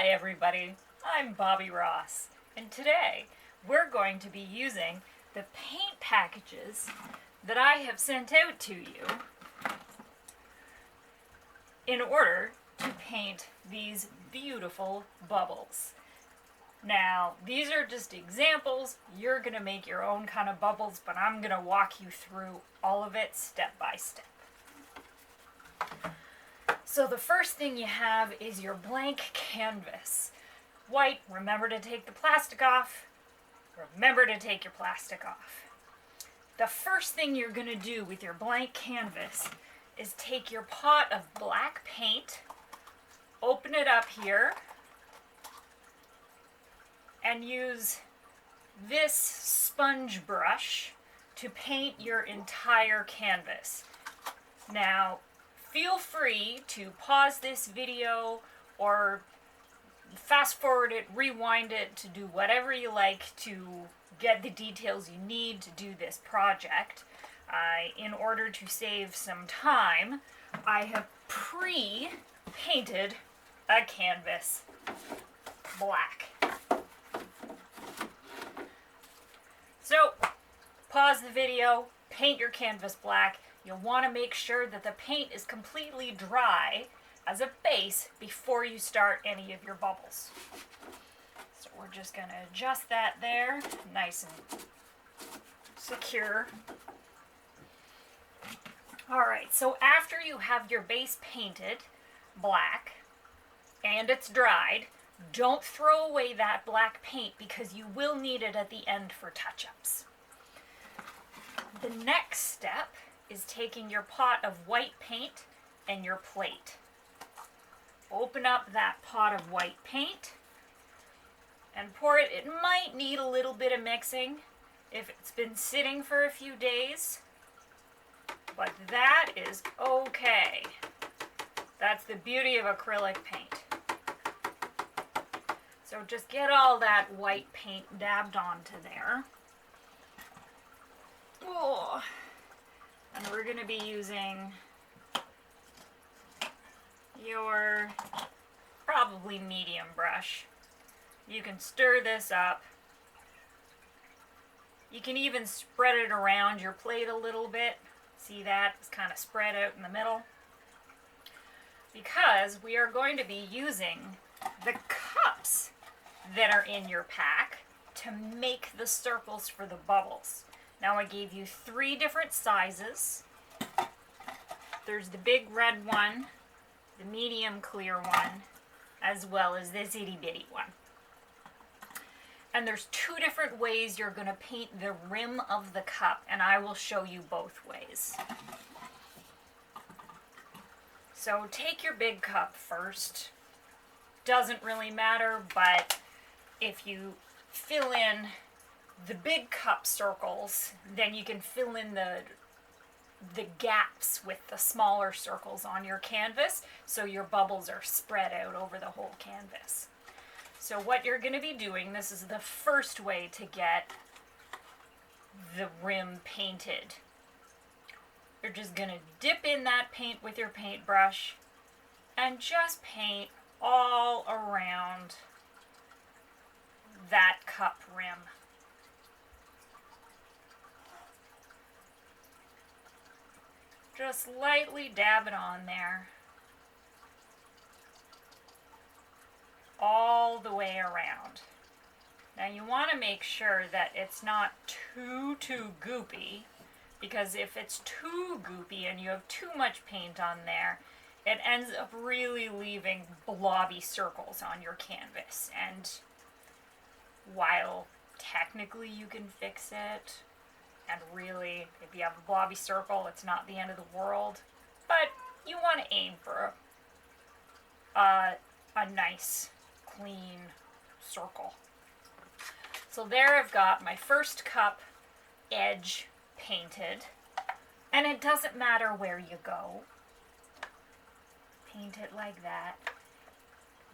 Hi everybody, I'm Bobby Ross, and today we're going to be using the paint packages that I have sent out to you in order to paint these beautiful bubbles. Now, these are just examples. You're going to make your own kind of bubbles, but I'm going to walk you through all of it step by step. So the first thing you have is your blank canvas. White, remember to take the plastic off. Remember to take your plastic off. The first thing you're going to do with your blank canvas is take your pot of black paint, open it up here, and use this sponge brush to paint your entire canvas. Now, feel free to pause this video or fast forward it, rewind it, to do whatever you like to get the details you need to do this project. In order to save some time, I have pre-painted a canvas black. So, pause the video, paint your canvas black. You'll want to make sure that the paint is completely dry as a base before you start any of your bubbles. So we're just going to adjust that there, nice and secure. Alright, so after you have your base painted black and it's dried, don't throw away that black paint because you will need it at the end for touch-ups. The next step is taking your pot of white paint and your plate. Open up that pot of white paint and pour it. It might need a little bit of mixing if it's been sitting for a few days, but that is okay. That's the beauty of acrylic paint. So just get all that white paint dabbed onto there. Oh. And we're going to be using your probably medium brush. You can stir this up. You can even spread it around your plate a little bit. See that? It's kind of spread out in the middle. Because we are going to be using the cups that are in your pack to make the circles for the bubbles. Now I gave you 3 different sizes. There's the big red one, the medium clear one, as well as this itty bitty one. And there's 2 different ways you're going to paint the rim of the cup, and I will show you both ways. So take your big cup first. Doesn't really matter, but if you fill in the big cup circles, then you can fill in the gaps with the smaller circles on your canvas, so your bubbles are spread out over the whole canvas. So what you're going to be doing, this is the first way to get the rim painted. You're just going to dip in that paint with your paintbrush and just paint all around that cup rim. Just lightly dab it on there, all the way around. Now you want to make sure that it's not too goopy, because if it's too goopy and you have too much paint on there, it ends up really leaving blobby circles on your canvas. And while technically you can fix it, and really, if you have a blobby circle, it's not the end of the world. But you want to aim for a nice, clean circle. So there I've got my first cup edge painted. And it doesn't matter where you go. Paint it like that.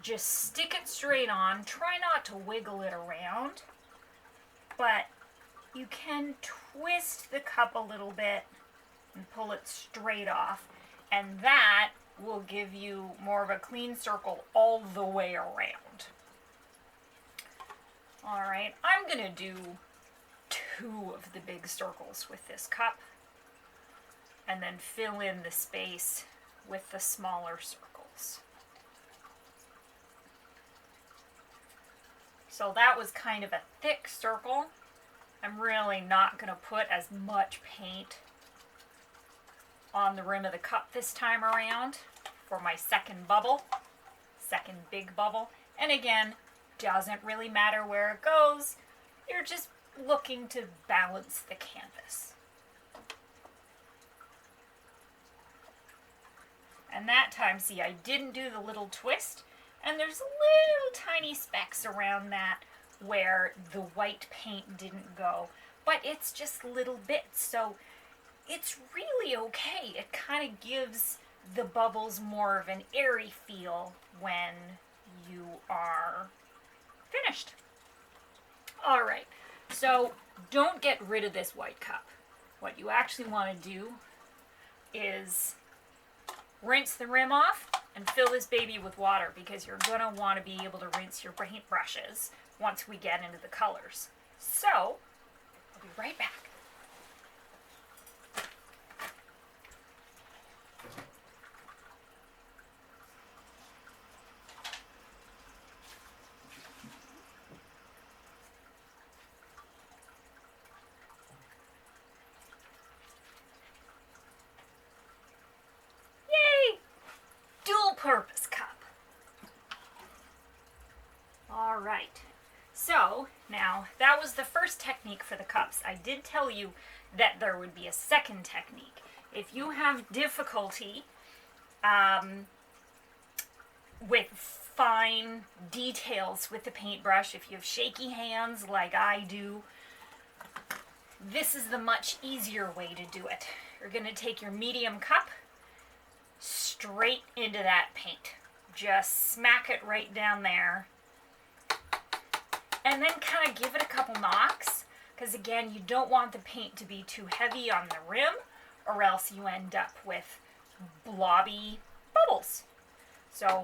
Just stick it straight on. Try not to wiggle it around. But you can twist the cup a little bit and pull it straight off, and that will give you more of a clean circle all the way around. Alright, I'm going to do 2 of the big circles with this cup, and then fill in the space with the smaller circles. So that was kind of a thick circle. I'm really not going to put as much paint on the rim of the cup this time around for my second bubble, second big bubble. And again, doesn't really matter where it goes. You're just looking to balance the canvas. And that time, see, I didn't do the little twist, and there's little tiny specks around that where the white paint didn't go, but it's just little bits, so it's really okay. It kind of gives the bubbles more of an airy feel when you are finished. All right, so don't get rid of this white cup. What you actually want to do is rinse the rim off and fill this baby with water, because you're going to want to be able to rinse your paint brushes once we get into the colors. So, I'll be right back. Purpose cup. All right, so now that was the first technique for the cups. I did tell you that there would be a second technique. If you have difficulty with fine details with the paintbrush, if you have shaky hands like I do, this is the much easier way to do it. You're going to take your medium cup straight into that paint. Just smack it right down there. And then kind of give it a couple knocks, because again, you don't want the paint to be too heavy on the rim, or else you end up with blobby bubbles. So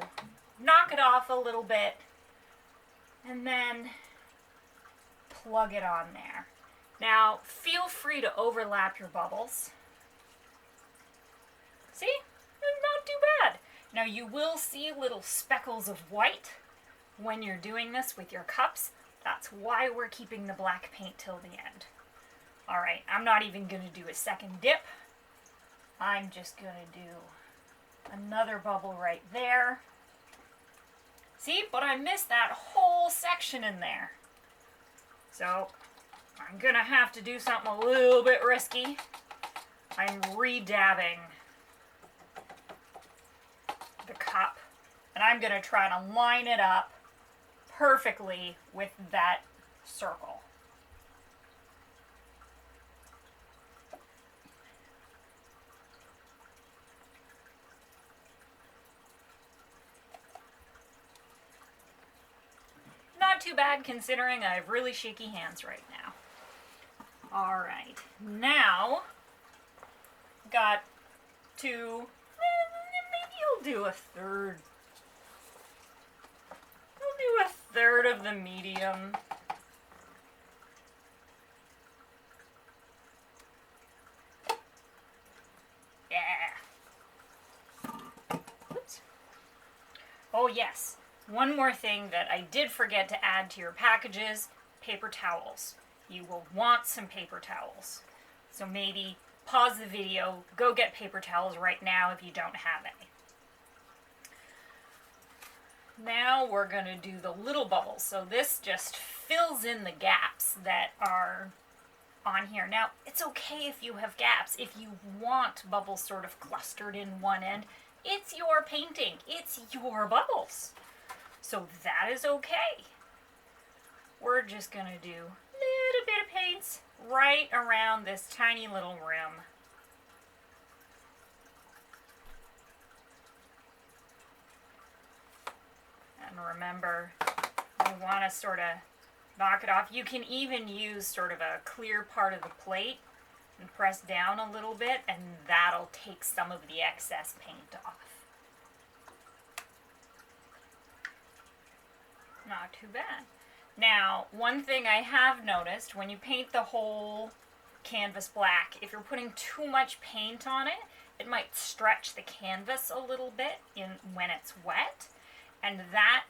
knock it off a little bit, and then plug it on there. Now, feel free to overlap your bubbles. See? Not too bad. Now you will see little speckles of white when you're doing this with your cups. That's why we're keeping the black paint till the end. Alright, I'm not even going to do a second dip. I'm just going to do another bubble right there. See, but I missed that whole section in there. So I'm going to have to do something a little bit risky. I'm re-dabbing the cup, and I'm going to try to line it up perfectly with that circle. Not too bad considering I have really shaky hands right now. Alright, now got to do a third. I'll do a third of the medium. Yeah. Oops. Oh yes, one more thing that I did forget to add to your packages, paper towels. You will want some paper towels. So maybe pause the video, go get paper towels right now if you don't have any. Now we're going to do the little bubbles. So this just fills in the gaps that are on here. Now, it's okay if you have gaps. If you want bubbles sort of clustered in one end, it's your painting. It's your bubbles. So that is okay. We're just going to do a little bit of paints right around this tiny little rim. And remember, you want to sort of knock it off. You can even use sort of a clear part of the plate and press down a little bit, and that'll take some of the excess paint off. not too bad. Now, one thing I have noticed, when you paint the whole canvas black, if you're putting too much paint on it, it might stretch the canvas a little bit when it's wet, and that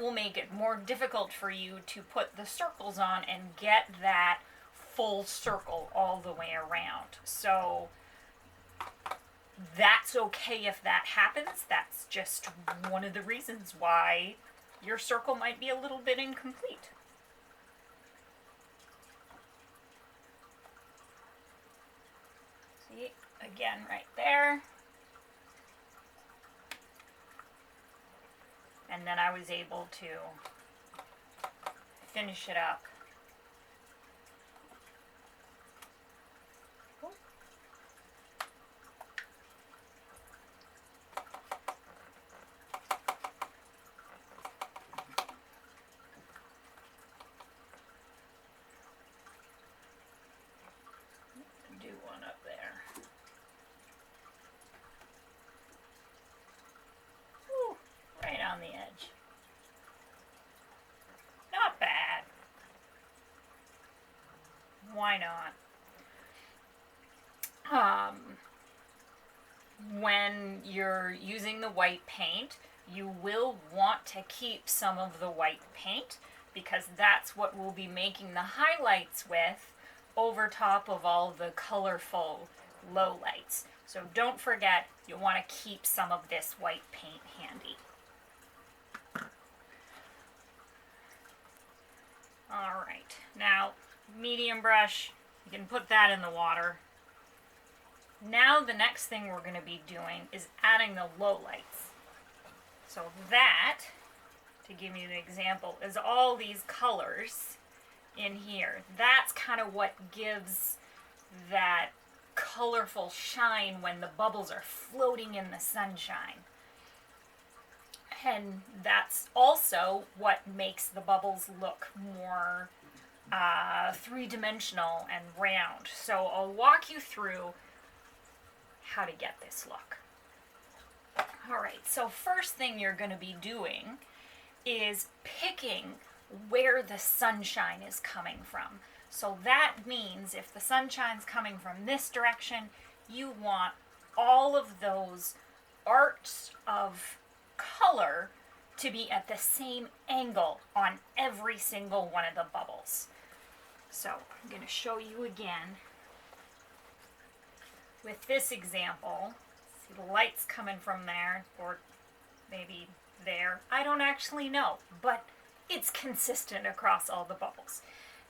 will make it more difficult for you to put the circles on and get that full circle all the way around. So that's okay if that happens. That's just one of the reasons why your circle might be a little bit incomplete. See, again, right there. And then I was able to finish it up. Do one up there. Whew, right on the edge. Not bad. Why not? When you're using the white paint, you will want to keep some of the white paint because that's what we'll be making the highlights with over top of all the colorful lowlights. So don't forget, you want to keep some of this white paint handy. Alright, now medium brush, you can put that in the water. Now the next thing we're going to be doing is adding the lowlights. So that, to give you an example, is all these colors in here. That's kind of what gives that colorful shine when the bubbles are floating in the sunshine. And that's also what makes the bubbles look more three-dimensional and round. So I'll walk you through how to get this look. Alright, so first thing you're going to be doing is picking where the sunshine is coming from. So that means if the sunshine's coming from this direction, you want all of those arcs of color to be at the same angle on every single one of the bubbles. So I'm going to show you again with this example. See the lights coming from there, or maybe there. I don't actually know, but it's consistent across all the bubbles.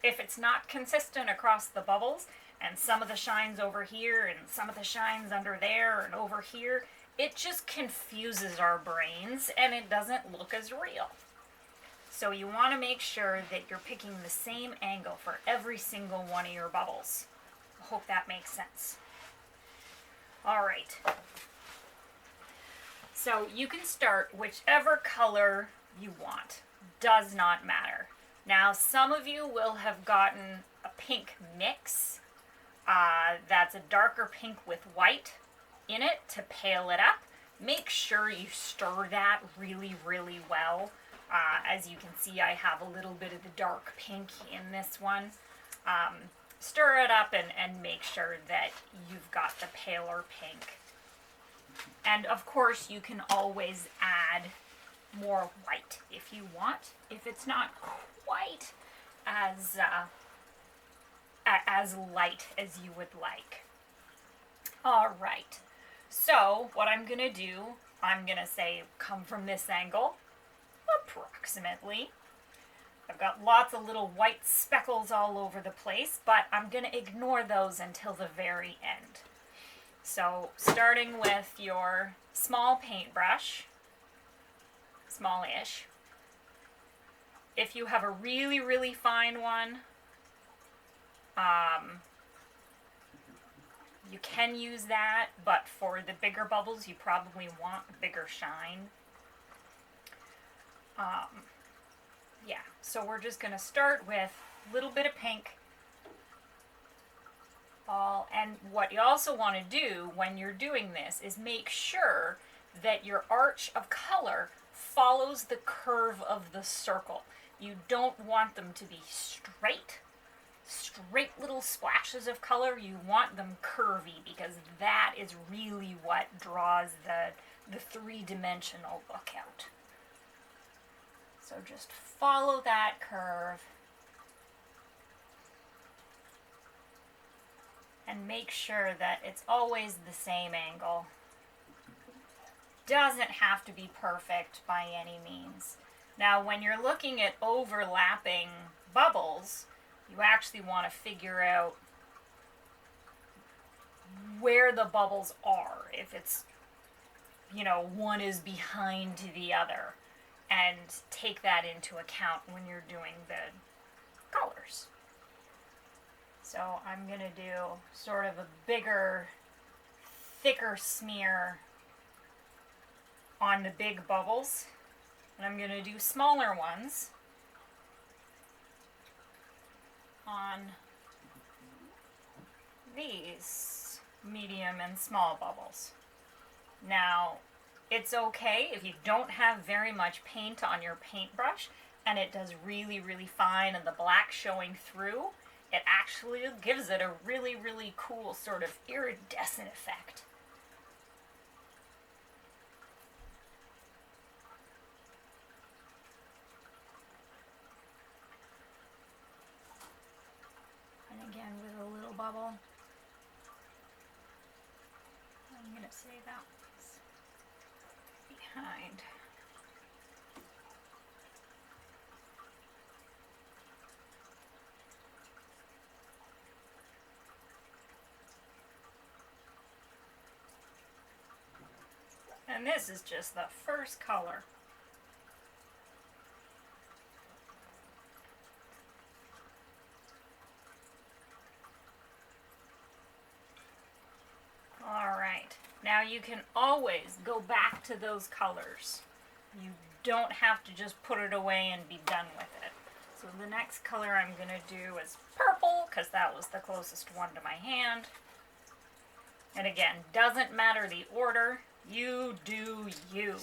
If it's not consistent across the bubbles, and some of the shine's over here, and some of the shine's under there, and over here, it just confuses our brains, and it doesn't look as real. So you want to make sure that you're picking the same angle for every single one of your bubbles. I hope that makes sense. Alright. So you can start whichever color you want. Does not matter. Now some of you will have gotten a pink mix. That's a darker pink with white in it to pale it up. Make sure you stir that really, really well. As you can see, I have a little bit of the dark pink in this one. Stir it up and make sure that you've got the paler pink. And of course, you can always add more white if you want, if it's not quite as light as you would like. Alright, so what I'm going to do, I'm going to say come from this angle, approximately. I've got lots of little white speckles all over the place, but I'm going to ignore those until the very end. So starting with your small paintbrush, small-ish. If you have a really, really fine one, you can use that, but for the bigger bubbles, you probably want bigger shine. Yeah, so we're just going to start with a little bit of pink. And what you also want to do when you're doing this is make sure that your arch of color follows the curve of the circle. You don't want them to be straight little splashes of color. You want them curvy, because that is really what draws the three-dimensional look out. So just follow that curve and make sure that it's always the same angle. Doesn't have to be perfect by any means. Now, when you're looking at overlapping bubbles, you actually want to figure out where the bubbles are. If it's, one is behind the other, and take that into account when you're doing the colors. So I'm going to do sort of a bigger, thicker smear on the big bubbles, and I'm going to do smaller ones on these medium and small bubbles. Now, it's okay if you don't have very much paint on your paintbrush and it does really, really fine and the black showing through. It actually gives it a really, really cool sort of iridescent effect. And again with a little bubble. I'm going to say that one's behind. And this is just the first color. Alright, now you can always go back to those colors. You don't have to just put it away and be done with it. So the next color I'm going to do is purple, because that was the closest one to my hand. And again, doesn't matter the order. You do you.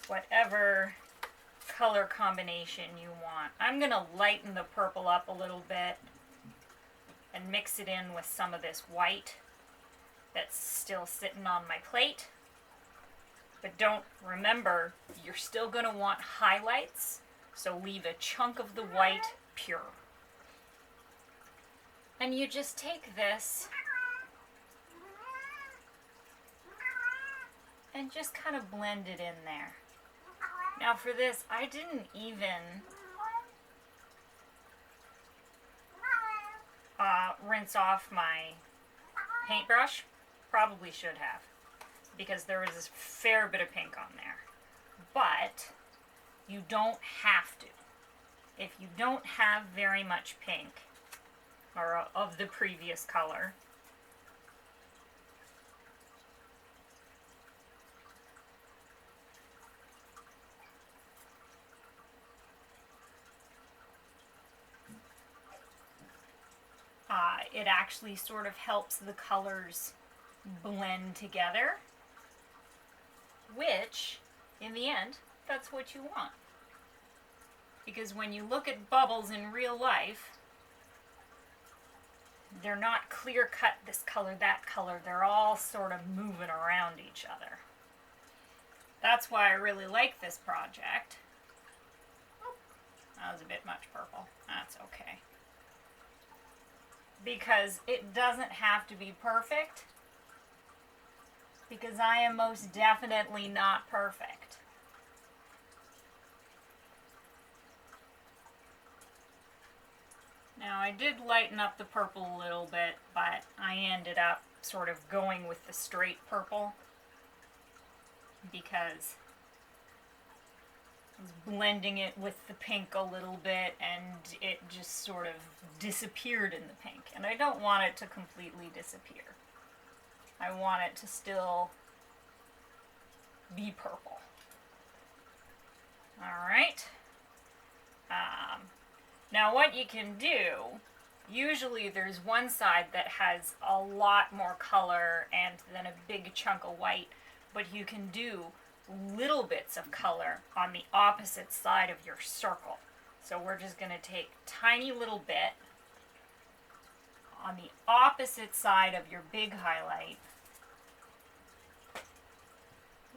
Whatever color combination you want. I'm going to lighten the purple up a little bit and mix it in with some of this white that's still sitting on my plate. But remember, you're still going to want highlights, so leave a chunk of the white pure. And you just take this and just kind of blend it in there. Now for this, I didn't even rinse off my paintbrush. Probably should have, because there was a fair bit of pink on there. But you don't have to. If you don't have very much pink, or of the previous color, it actually sort of helps the colors blend together, which, in the end, that's what you want. Because when you look at bubbles in real life, they're not clear cut, this color, that color. They're all sort of moving around each other. That's why I really like this project. Oh, that was a bit much purple. That's okay. Because it doesn't have to be perfect. Because I am most definitely not perfect. Now I did lighten up the purple a little bit, but I ended up sort of going with the straight purple because I was blending it with the pink a little bit and it just sort of disappeared in the pink. And I don't want it to completely disappear. I want it to still be purple. Alright. Now what you can do, usually there's one side that has a lot more color and then a big chunk of white, but you can do little bits of color on the opposite side of your circle. So we're just going to take a tiny little bit on the opposite side of your big highlight.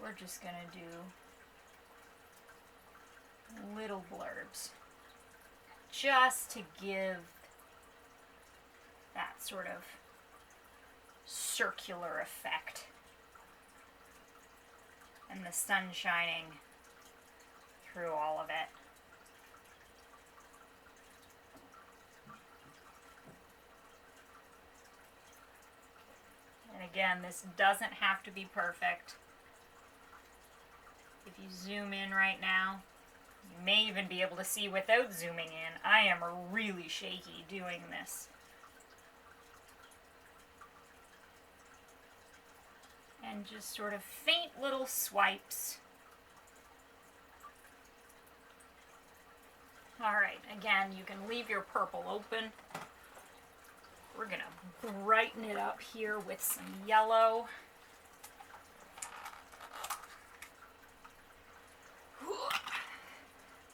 We're just going to do little blurbs just to give that sort of circular effect and the sun shining through all of it. And again, this doesn't have to be perfect. If you zoom in right now, you may even be able to see without zooming in. I am really shaky doing this. And just sort of faint little swipes. Alright, again, you can leave your purple open. We're going to brighten it up here with some yellow.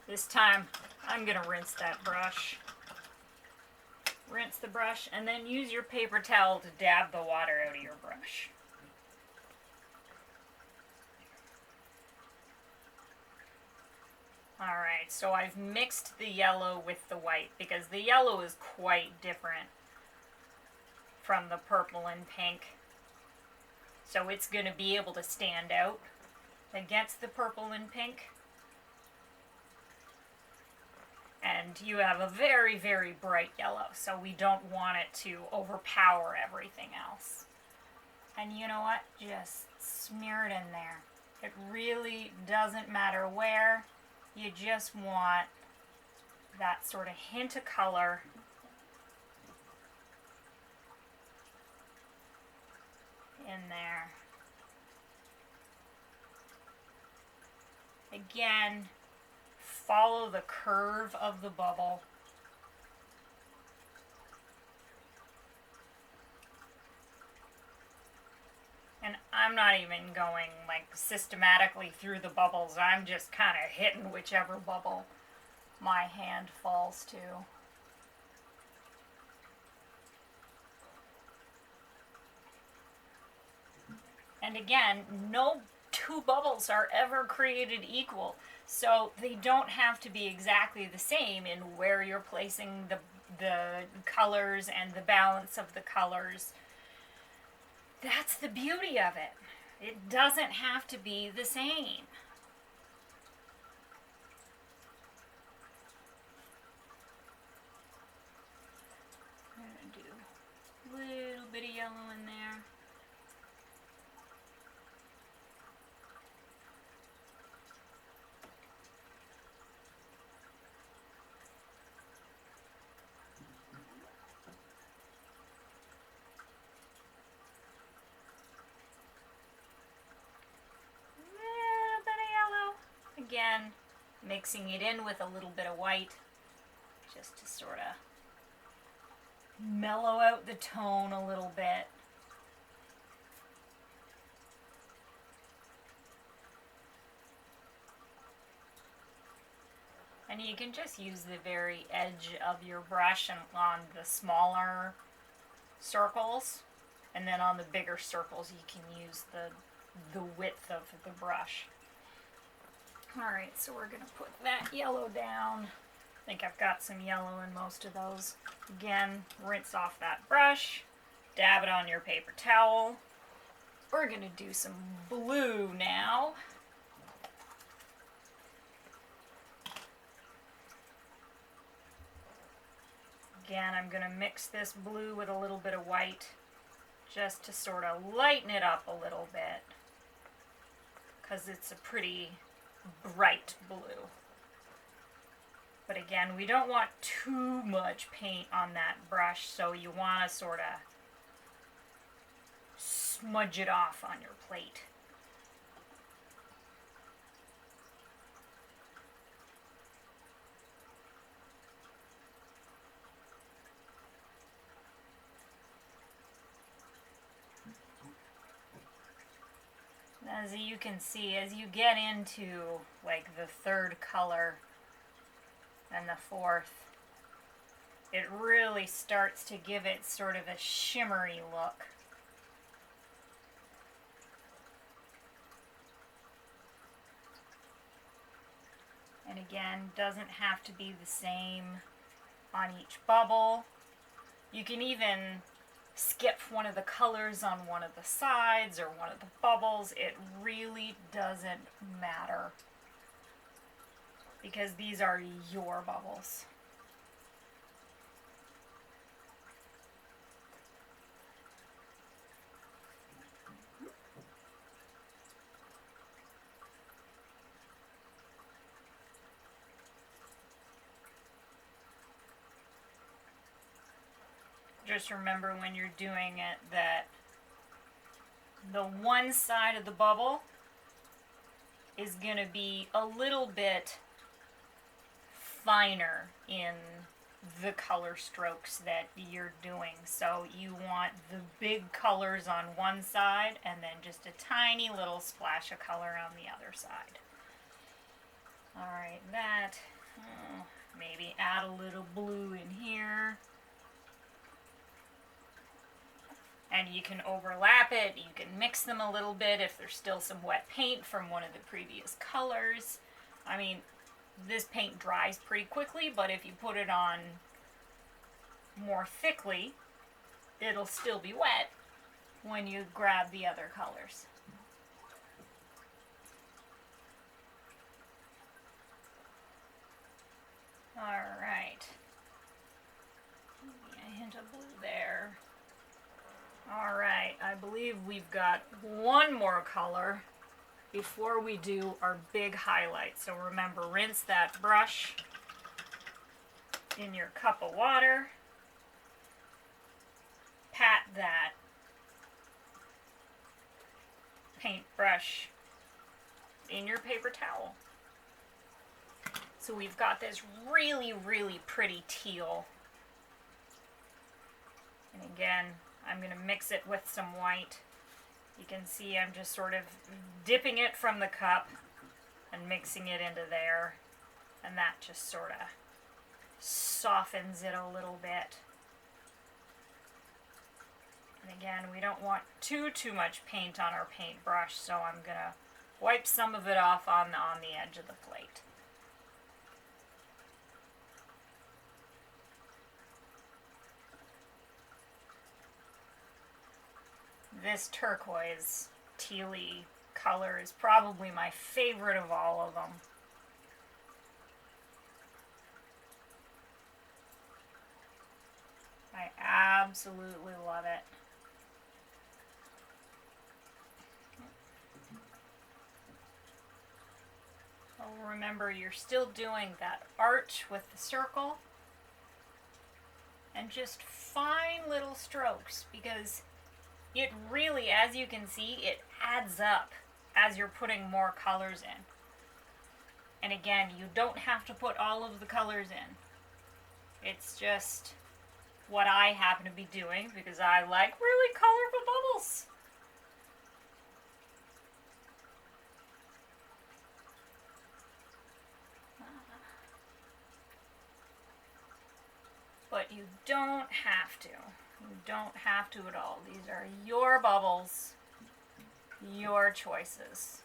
This time, I'm going to rinse that brush. Rinse the brush, and then use your paper towel to dab the water out of your brush. Alright, so I've mixed the yellow with the white because the yellow is quite different from the purple and pink. So it's going to be able to stand out against the purple and pink. And you have a very, very bright yellow, so we don't want it to overpower everything else. And you know what? Just smear it in there. It really doesn't matter where. You just want that sort of hint of color in there. Again, follow the curve of the bubble. And I'm not even going like systematically through the bubbles. I'm just kind of hitting whichever bubble my hand falls to. And again, no two bubbles are ever created equal. So they don't have to be exactly the same in where you're placing the colors and the balance of the colors. That's the beauty of it. It doesn't have to be the same. I'm going to do a little bit of yellow in there. Again, mixing it in with a little bit of white just to sort of mellow out the tone a little bit. And you can just use the very edge of your brush and on the smaller circles, and then on the bigger circles you can use the width of the brush. Alright, so we're going to put that yellow down. I think I've got some yellow in most of those. Again, rinse off that brush, dab it on your paper towel. We're going to do some blue now. Again, I'm going to mix this blue with a little bit of white just to sort of lighten it up a little bit, because it's a pretty bright blue. But again, we don't want too much paint on that brush, so you want to sort of smudge it off on your plate. As you can see, as you get into like the third color and the fourth, it really starts to give it sort of a shimmery look. And again, doesn't have to be the same on each bubble. You can even skip one of the colors on one of the sides or one of the bubbles. It really doesn't matter because these are your bubbles. Just remember when you're doing it that the one side of the bubble is going to be a little bit finer in the color strokes that you're doing. So you want the big colors on one side and then just a tiny little splash of color on the other side. Alright, that, maybe add a little blue in here. And you can overlap it, you can mix them a little bit if there's still some wet paint from one of the previous colors. I mean, this paint dries pretty quickly, but if you put it on more thickly, it'll still be wet when you grab the other colors. Alright. Maybe a hint of blue there. Alright, I believe we've got one more color before we do our big highlight. So remember, rinse that brush in your cup of water. Pat that paintbrush in your paper towel. So we've got this really, really pretty teal. And again, I'm going to mix it with some white. You can see I'm just sort of dipping it from the cup and mixing it into there. And that just sort of softens it a little bit. And again, we don't want too much paint on our paintbrush, so I'm going to wipe some of it off on the edge of the plate. This turquoise tealy color is probably my favorite of all of them. I absolutely love it. Oh, remember, you're still doing that arch with the circle and just fine little strokes, because it really, as you can see, it adds up as you're putting more colors in. And again, you don't have to put all of the colors in. It's just what I happen to be doing because I like really colorful bubbles. But you don't have to. You don't have to at all. These are your bubbles, your choices.